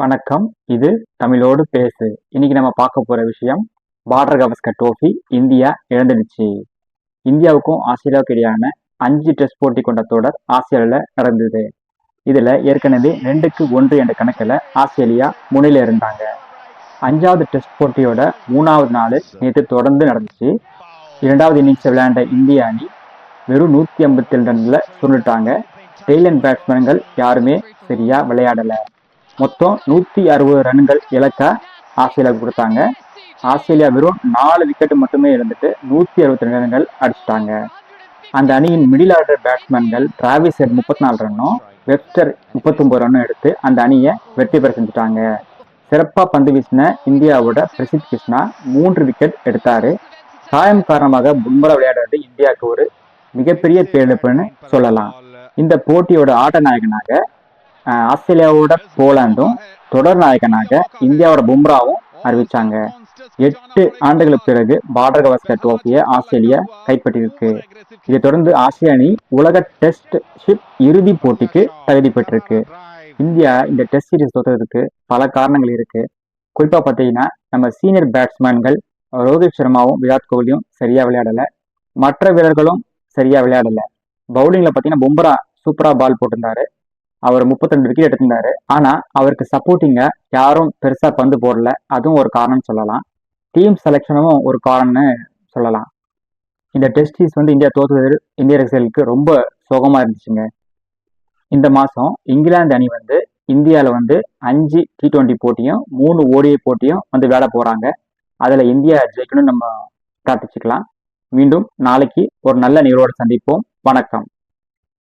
வணக்கம். இது தமிழோடு பேசு. இன்னைக்கு நம்ம பார்க்க போற விஷயம் பார்டர் கவாஸ்கர் ட்ரோஃபி இந்தியா இழந்துடுச்சு. இந்தியாவுக்கும் ஆஸ்திரேலியாவுக்கும் இடையான 5 டெஸ்ட் போட்டி கொண்ட தொடர் ஆஸ்திரேலியாவில் நடந்தது. இதுல ஏற்கனவே 2-1 என்ற கணக்கில் ஆஸ்திரேலியா முன்னிலை இருந்தாங்க. 5வது டெஸ்ட் போட்டியோட 3வது நாள் நேற்று தொடர்ந்து நடந்துச்சு. 2வது இன்னிங்ஸ் விளையாண்ட இந்திய அணி வெறும் 152 ரன்ல சுருண்டுட்டாங்க. டெய்லண்ட் பேட்ஸ்மேன்கள் யாருமே சரியா விளையாடல. மொத்தம் 160 ரன்கள் இலக்கா ஆஸ்திரேலியாவுக்கு கொடுத்தாங்க. ஆஸ்திரேலியா வெறும் 4 விக்கெட் மட்டுமே இழந்துட்டு 162 ரன்கள் அடிச்சிட்டாங்க. அந்த அணியின் மிடில் ஆர்டர் பேட்ஸ்மேன்கள் டிராவிஸ் ஹெட் 34 ரன்னும் வெப்ஸ்டர் 39 ரன்னும் எடுத்து அந்த அணியை வெற்றி பெற செஞ்சுட்டாங்க. சிறப்பா பந்து வீசின இந்தியாவோட பிரசித் கிருஷ்ணா 3 விக்கெட் எடுத்தாரு. காயம் காரணமாக பும்ரா விளையாடுறது இந்தியாவுக்கு ஒரு மிகப்பெரிய பேரிழப்புன்னு சொல்லலாம். இந்த போட்டியோட ஆட்ட நாயகனாக ஆஸ்திரேலியாவோட போலாண்டும் தொடர் நாயகனாக இந்தியாவோட பும்ராவும் அறிவிச்சாங்க. 8 ஆண்டுகளுக்கு பிறகு பார்டர் கவாஸ்கர் ட்ரோஃபியை ஆஸ்திரேலியா கைப்பற்றியிருக்கு. இதை தொடர்ந்து ஆஸ்திரேலிய அணி உலக டெஸ்ட் ஷிப் இறுதி போட்டிக்கு தகுதி பெற்றிருக்கு. இந்தியா இந்த டெஸ்ட் சீரீஸ் தோற்றதுக்கு பல காரணங்கள் இருக்கு. குறிப்பா பார்த்தீங்கன்னா நம்ம சீனியர் பேட்ஸ்மேன்கள் ரோஹித் சர்மாவும் விராட் கோலியும் சரியா விளையாடல. மற்ற வீரர்களும் சரியா விளையாடல. பவுலிங்ல பார்த்தீங்கன்னா பும்ரா சூப்பரா பால் போட்டிருந்தாரு. அவர் 32 விக்கெட் எடுத்திருந்தாரு. ஆனா அவருக்கு சப்போர்ட்டிங்கா யாரும் பெருசா பந்து போடல. அதுவும் ஒரு காரணம் சொல்லலாம். டீம் செலெக்ஷனும் ஒரு காரணம்னு சொல்லலாம். இந்த டெஸ்ட் சீரிஸ் இந்தியா தோற்றுவது இந்திய ரசிகர்களுக்கு ரொம்ப சோகமா இருந்துச்சுங்க. இந்த மாசம் இங்கிலாந்து அணி இந்தியாவில் 5 T20 போட்டியும் 3 ODI போட்டியும் விளையாட போறாங்க. அதுல இந்தியா ஜெயிக்கணும்னு நம்ம பிரார்த்திச்சுக்கலாம். மீண்டும் நாளைக்கு ஒரு நல்ல நிகழ்வோடு சந்திப்போம். வணக்கம்.